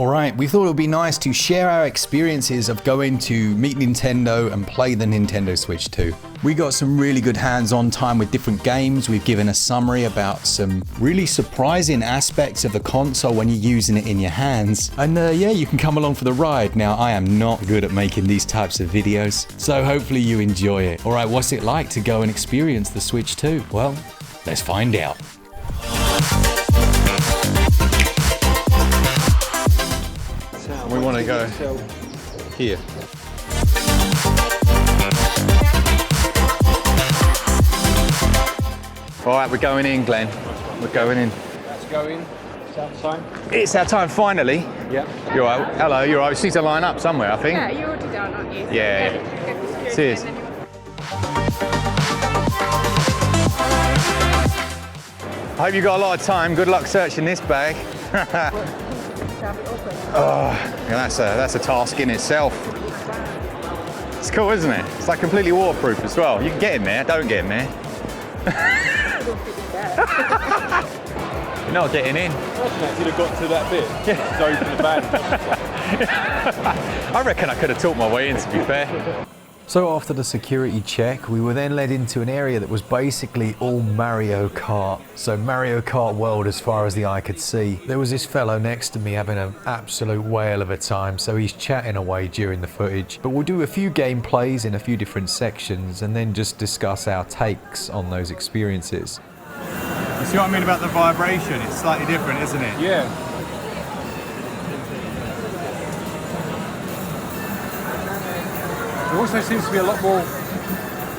Alright, we thought it would be nice to share our experiences of going to meet Nintendo and play the Nintendo Switch 2. We got some really good hands-on time with different games. We've given a summary about some really surprising aspects of the console when you're using it in your hands. And yeah, you can come along for the ride. Now, I am not good at making these types of videos, so hopefully you enjoy it. Alright, what's it like to go and experience the Switch 2? Well, let's find out. We want to go here. All right, we're going in, Glenn. We're going in. Let's go in. It's our time. It's our time, finally. Yeah. You're all right. Hello, you're all right. We just need to line up somewhere, I think. Yeah, you're already done, aren't you? Yeah. Cheers. I hope you got a lot of time. Good luck searching this bag. Oh, yeah, that's a task in itself. It's cool, isn't it? It's like completely waterproof as well. You can get in there, don't get in there. You're not getting in. I should have got to that bit. Yeah. To open the bag. I reckon I could have talked my way in, to be fair. So after the security check, we were then led into an area that was basically all Mario Kart. So Mario Kart world as far as the eye could see. There was this fellow next to me having an absolute whale of a time, so he's chatting away during the footage. But we'll do a few gameplays in a few different sections and then just discuss our takes on those experiences. You see what I mean about the vibration? It's slightly different, isn't it? Yeah. There also seems to be a lot more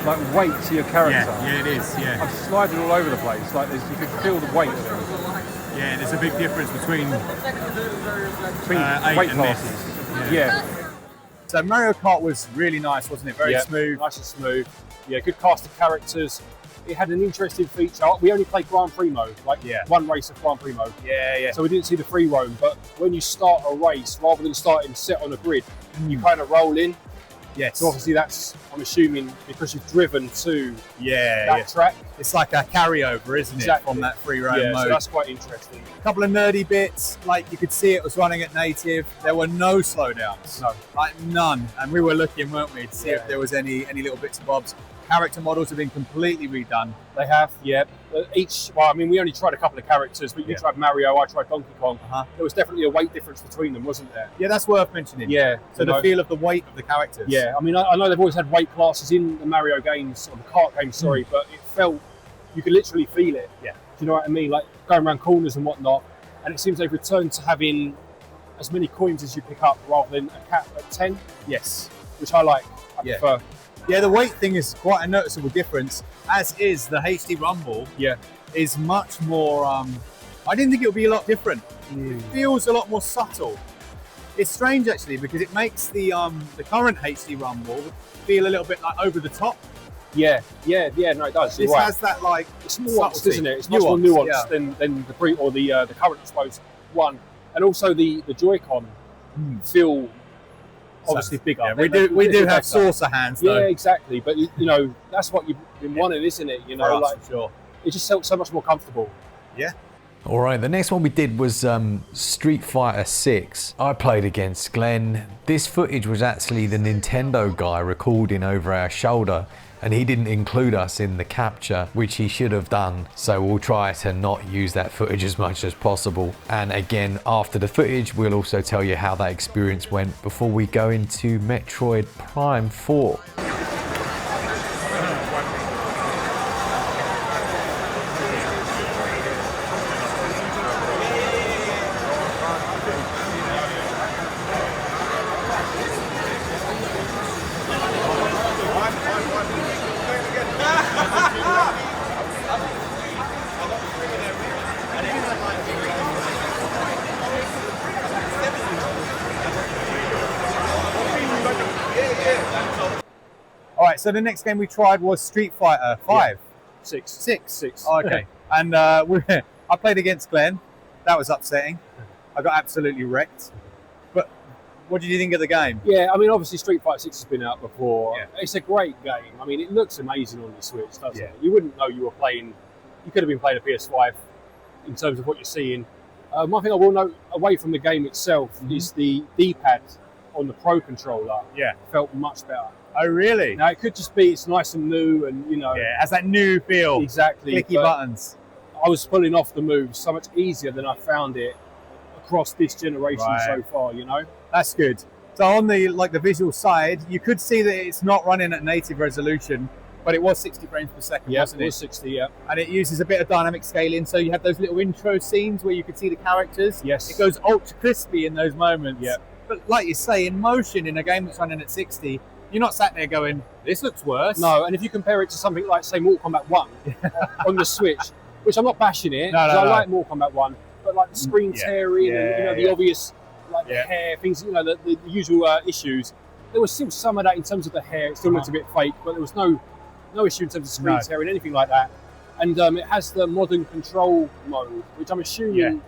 like weight to your character. Yeah, it is. Yeah. I'm sliding all over the place. Like you can feel the weight. Yeah, there's a big difference between Weight classes. Yeah. So Mario Kart was really nice, wasn't it? Very smooth. Nice and smooth. Yeah, good cast of characters. It had an interesting feature. We only played Grand Prix mode, one race of Grand Prix mode. Yeah. So we didn't see the free roam, but when you start a race, rather than starting set on a grid, you kind of roll in. Yes. So obviously that's, I'm assuming, because you've driven to that track. It's like a carryover, isn't it, from that free roam mode. So that's quite interesting. A couple of nerdy bits, like you could see it was running at native. There were no slowdowns. No. Like none. And we were looking, weren't we, to see if there was any little bits and bobs. Character models have been completely redone. They have, yeah. We only tried a couple of characters, but you tried Mario, I tried Donkey Kong. There was definitely a weight difference between them, wasn't there? Yeah, that's worth mentioning. Yeah. So the feel of the weight of the characters. Yeah, I mean, I know they've always had weight classes in the Mario games, or the Kart games, but it felt, you could literally feel it. Yeah. Do you know what I mean? Like going around corners and whatnot. And it seems they've returned to having as many coins as you pick up rather than a cap at 10. Yes. Which I like. I prefer. Yeah, the weight thing is quite a noticeable difference, as is the HD Rumble. Yeah. Is much more, I didn't think it would be a lot different. It feels a lot more subtle. It's strange actually, because it makes the current HD Rumble feel a little bit like over the top. Yeah, no, it does. This has that like, it's nuanced, isn't it? It's much more nuanced than the pre or the current, I suppose, one. And also the joycon feel obviously bigger. Yeah, we do have saucer hands though. Yeah, exactly. But you know, that's what you've been wanting, isn't it? You know, like sure. It just felt so much more comfortable. Yeah. All right, the next one we did was Street Fighter 6. I played against Glen. This footage was actually the Nintendo guy recording over our shoulder, and he didn't include us in the capture, which he should have done. So we'll try to not use that footage as much as possible. And again, after the footage, we'll also tell you how that experience went before we go into Metroid Prime 4. All right, so the next game we tried was Street Fighter 5. Six. Oh, okay. And I played against Glen. That was upsetting. I got absolutely wrecked. But what did you think of the game? Yeah, I mean, obviously Street Fighter 6 has been out before. Yeah. It's a great game. I mean, it looks amazing on the Switch, doesn't it? You wouldn't know you were playing, you could have been playing a PS5 in terms of what you're seeing. One thing I will note, away from the game itself, is the D-pad on the Pro controller. Yeah, felt much better. Oh, really? Now it could just be it's nice and new, and you know, yeah, it has that new feel. Exactly, clicky buttons. I was pulling off the moves so much easier than I found it across this generation so far. You know, that's good. So on the visual side, you could see that it's not running at native resolution, but it was 60 frames per second, wasn't it? It was 60, yeah. And it uses a bit of dynamic scaling, so you have those little intro scenes where you could see the characters. Yes. It goes ultra crispy in those moments. Yeah. But like you say, in motion, in a game that's running at 60, you're not sat there going, this looks worse. No, and if you compare it to something like, say, Mortal Kombat 1 on the Switch, which I'm not bashing it, because I like Mortal Kombat 1, but like the screen tearing and, you know, the obvious the hair, things, you know, the usual issues. There was still some of that in terms of the hair. It still looked a bit fake, but there was no issue in terms of screen tearing, anything like that. And it has the modern control mode, which I'm assuming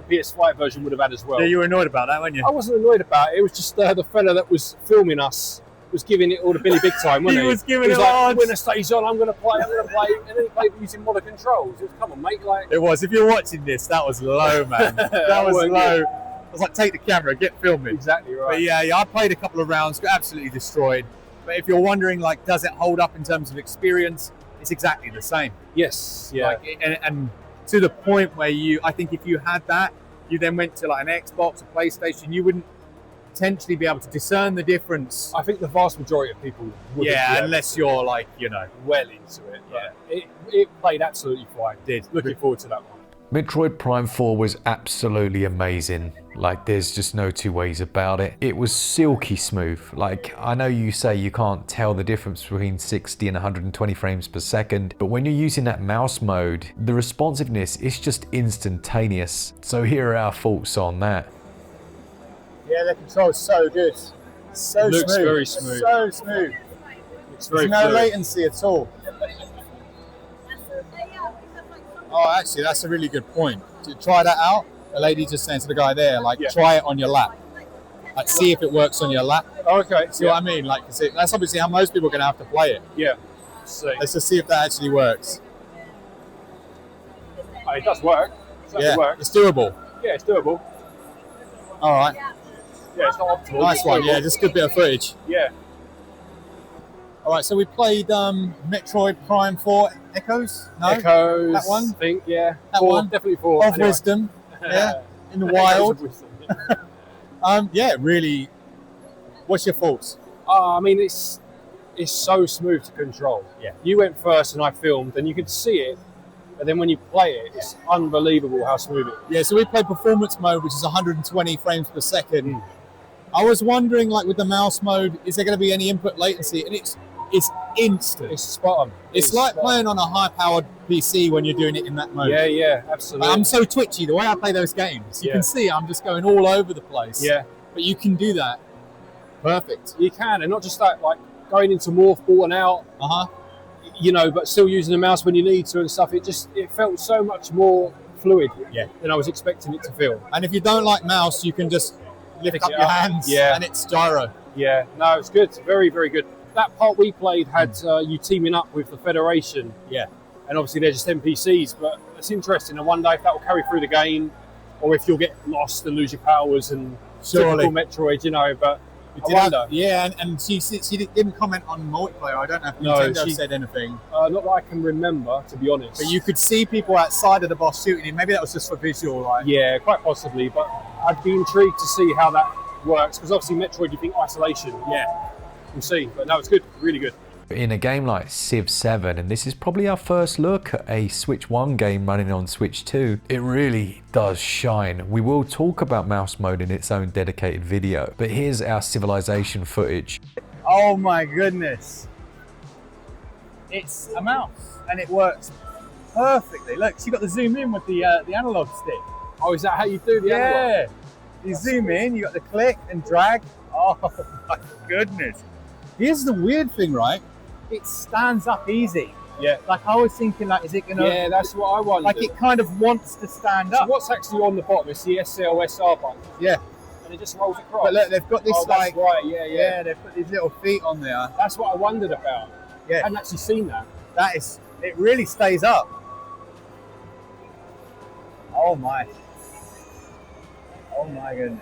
the PS5 version would have had as well. Yeah, you were annoyed about that, weren't you? I wasn't annoyed about it. It was just the fella that was filming us was giving it all the Billy Big Time, wasn't he? Was giving it like, when the stage on, I'm going to play, and then he played using modern controls. It was, come on, mate. Like, it was. If you're watching this, that was low, man. That was low. Good. I was like, take the camera, get filming. Exactly right. But yeah, I played a couple of rounds, got absolutely destroyed. But if you're wondering, like, does it hold up in terms of experience? It's exactly the same. Yes, yeah. Like, and to the point where I think if you had that, you then went to like an Xbox, a PlayStation, you wouldn't potentially be able to discern the difference. I think the vast majority of people wouldn't. Yeah, unless you're like, you know, well into it. Yeah. It played absolutely fine. Did. Looking forward to that one. Metroid Prime 4 was absolutely amazing. Like, there's just no two ways about it. It was silky smooth. Like, I know you say you can't tell the difference between 60 and 120 frames per second, but when you're using that mouse mode, the responsiveness is just instantaneous. So here are our thoughts on that. Yeah, the control's so good. So looks smooth. Very smooth. So smooth. It's very There's no fluid. latency at all. Oh, actually, that's a really good point. To try that out, the lady just saying to the guy there, like, try it on your lap. Like, see if it works on your lap. Okay. See what I mean? Like, that's obviously how most people are going to have to play it. Yeah. Let's just see if that actually works. Oh, it does work. It works. It's doable. Yeah, it's doable. All right. Yeah, it's not optimal. Nice one. Yeah, just a good bit of footage. Yeah. All right, so we played Metroid Prime 4 Echoes. No? Echoes. That one? I think, yeah. That 4, one? Definitely 4. Of Wisdom. Yeah. In the wild. Yeah, really. What's your thoughts? I mean, it's so smooth to control. Yeah. You went first and I filmed, and you could see it. And then when you play it, it's unbelievable how smooth it is. Yeah, so we played performance mode, which is 120 frames per second. I was wondering, like, with the mouse mode, is there going to be any input latency? And it's instant. It's spot on. It's like playing on a high-powered PC when you're doing it in that mode. Yeah, yeah, absolutely. I'm so twitchy. The way I play those games, you can see I'm just going all over the place. Yeah. But you can do that. Perfect. You can, and not just that, like going into morph ball and out. You know, but still using the mouse when you need to and stuff. It felt so much more fluid. Yeah. Than I was expecting it to feel. And if you don't like mouse, you can just lift up your hands. Yeah. And it's gyro. Yeah. No, it's good. Very, very good. That part we played had you teaming up with the Federation. Yeah. And obviously they're just NPCs, but it's interesting. I wonder if that will carry through the game, or if you'll get lost and lose your powers and typical Metroid, you know. But I wonder. Yeah, and she didn't comment on multiplayer. I don't know if Nintendo said anything. Not that I can remember, to be honest. But you could see people outside of the boss shooting him. Maybe that was just for visual, right? Yeah, quite possibly. But I'd be intrigued to see how that works, because obviously Metroid, you think isolation. Yeah. We'll see. But no, it's good. Really good. In a game like Civ 7, and this is probably our first look at a Switch 1 game running on Switch 2, it really does shine. We will talk about mouse mode in its own dedicated video, but here's our Civilization footage. Oh my goodness. It's a mouse, and it works perfectly. Look, you got the zoom in with the analog stick. Oh, is that how you do the analog? You zoom in, you got the click and drag. Oh my goodness. Here's the weird thing, right? It stands up easy. Yeah. Like, I was thinking, like, is it gonna... Yeah, that's what I wondered. Like, it kind of wants to stand up. So what's actually on the bottom? It's the SLSR button. Yeah. And it just rolls across. But look, they've got this, that's right. Yeah. They've put these little feet on there. That's what I wondered about. Yeah. I hadn't actually seen that. It really stays up. Oh my. Oh my goodness.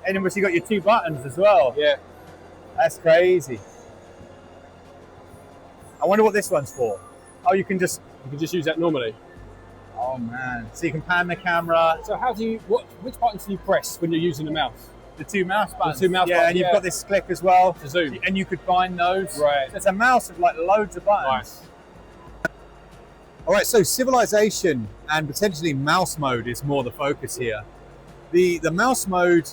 And then you got your 2 buttons as well. Yeah. That's crazy. I wonder what this one's for. Oh, you can just use that normally. Oh man. So you can pan the camera. So how do you, which buttons do you press when you're using the mouse? The 2 mouse buttons. The 2 mouse yeah, buttons. And you've got this click as well. To zoom. And you could bind those. Right. So it's a mouse with like loads of buttons. Nice. All right, so civilization and potentially mouse mode is more the focus here. The mouse mode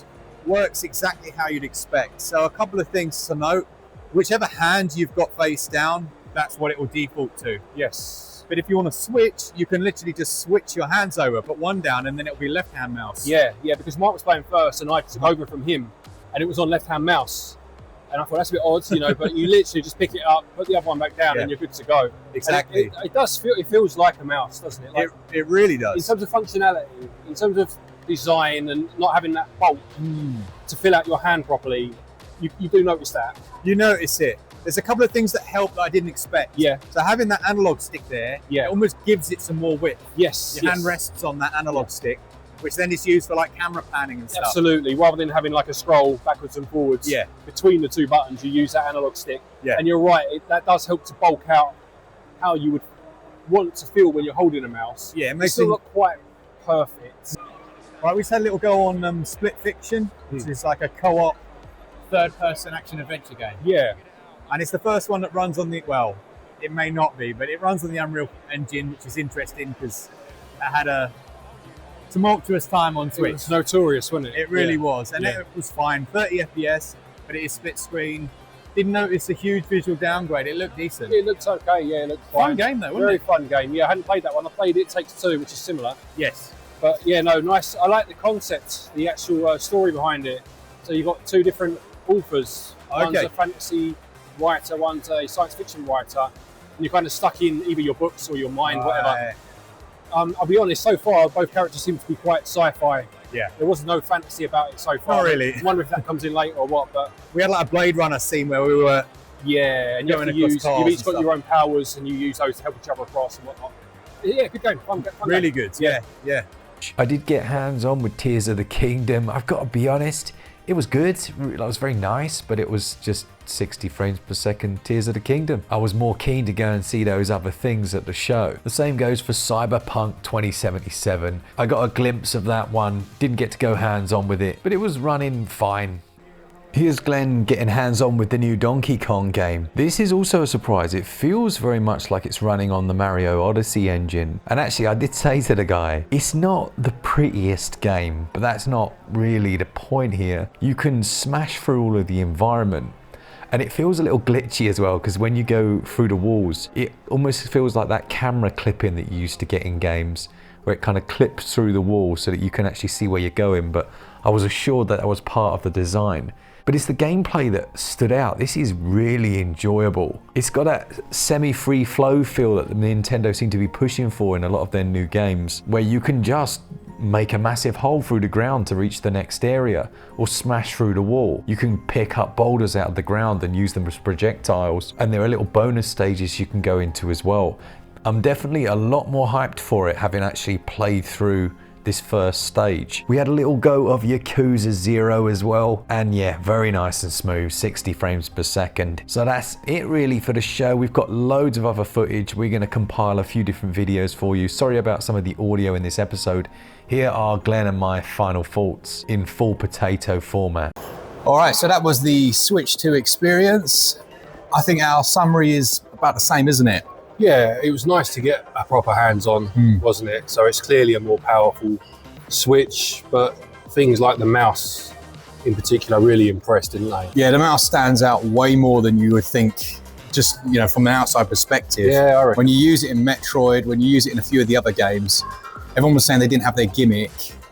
works exactly how you'd expect. So a couple of things to note. Whichever hand you've got face down, that's what it will default to. Yes. But if you want to switch, you can literally just switch your hands over, put one down, and then it'll be left-hand mouse. Yeah, because Mark was playing first, and I took over from him, and it was on left-hand mouse. And I thought, that's a bit odd, you know, but you literally just pick it up, put the other one back down, and you're good to go. Exactly. It does feel, it feels like a mouse, doesn't it? Like, it really does. In terms of functionality, in terms of design, and not having that bolt to fill out your hand properly, you do notice that. You notice it. There's a couple of things that help that I didn't expect. Yeah. So having that analog stick there, it almost gives it some more width. Yes. Your hand rests on that analog stick, which then is used for like camera panning and stuff. Absolutely. Rather than having like a scroll backwards and forwards between the 2 buttons, you use that analog stick. Yeah. And you're right, that does help to bulk out how you would want to feel when you're holding a mouse. Yeah, it makes it still look quite perfect. Right, we just had a little go on Split Fiction, which is like a co-op third-person action-adventure game. Yeah. And it's the first one that runs on the, well, it may not be, but it runs on the Unreal Engine, which is interesting because it had a tumultuous time on Switch. It was notorious, wasn't it? It really was. And it was fine. 30 FPS, but it is split screen. Didn't notice a huge visual downgrade. It looked decent. It looks okay, it looked fine. Fun game though, wasn't Very it? fun game. Yeah, I hadn't played that one. I played It Takes Two, which is similar. Yes. But yeah, no, nice. I like the concept, the actual story behind it. So you've got 2 different authors. One's a fantasy writer, one's a science fiction writer, and you're kind of stuck in either your books or your mind, whatever. I'll be honest, so far both characters seem to be quite sci-fi. Yeah. There was no fantasy about it so far. Not really. I wonder if that comes in later or what, but we had like a Blade Runner scene where we were and you have to use, you've each got your own powers and you use those to help each other across and whatnot. Yeah, good game, fun really game. Good, yeah. I did get hands on with Tears of the Kingdom. I've got to be honest, it was good. It was very nice, but it was just 60 frames per second Tears of the Kingdom. I was more keen to go and see those other things at the show. The same goes for Cyberpunk 2077. I got a glimpse of that one, didn't get to go hands on with it, but it was running fine. Here's Glen getting hands-on with the new Donkey Kong game. This is also a surprise. It feels very much like it's running on the Mario Odyssey engine. And actually, I did say to the guy, it's not the prettiest game, but that's not really the point here. You can smash through all of the environment. And it feels a little glitchy as well, because when you go through the walls, it almost feels like that camera clipping that you used to get in games, where it kind of clips through the wall so that you can actually see where you're going. But I was assured that that was part of the design. But it's the gameplay that stood out. This is really enjoyable. It's got that semi-free flow feel that Nintendo seem to be pushing for in a lot of their new games, where you can just make a massive hole through the ground to reach the next area, or smash through the wall. You can pick up boulders out of the ground and use them as projectiles, and there are little bonus stages you can go into as well. I'm definitely a lot more hyped for it, having actually played through this first stage. We had a little go of Yakuza 0 as well, and yeah, very nice and smooth, 60 frames per second. So that's it really for the show. We've got loads of other footage. We're going to compile a few different videos for you. Sorry about some of the audio in this episode. Here are Glen and my final thoughts in full potato format. All right, so that was the Switch 2 experience. I think our summary is about the same, isn't it? Yeah, it was nice to get a proper hands-on, wasn't it? So it's clearly a more powerful Switch, but things like the mouse in particular really impressed, didn't they? Yeah, the mouse stands out way more than you would think, just from an outside perspective. Yeah, I reckon. When you use it in Metroid, when you use it in a few of the other games, everyone was saying they didn't have their gimmick.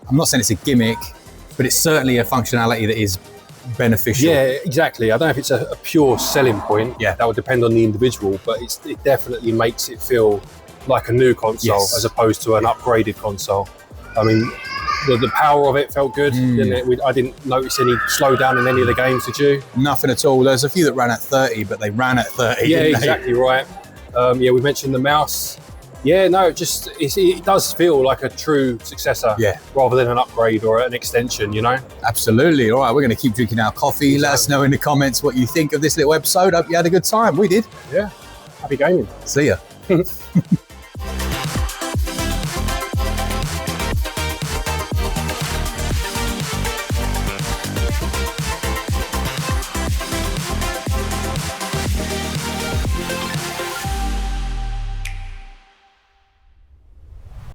I'm not saying it's a gimmick, but it's certainly a functionality that is beneficial. Yeah, exactly. I don't know if it's a pure selling point. Yeah, that would depend on the individual, but it definitely makes it feel like a new console as opposed to an upgraded console. I mean, the power of it felt good, didn't it? I didn't notice any slowdown in any of the games, did you? Nothing at all. There's a few that ran at 30, but they ran at 30. Yeah, exactly right. Yeah, we mentioned the mouse. Yeah, no, it does feel like a true successor, rather than an upgrade or an extension, you know? Absolutely. All right, we're going to keep drinking our coffee. Let us know in the comments what you think of this little episode. Hope you had a good time. We did. Yeah. Happy gaming. See ya.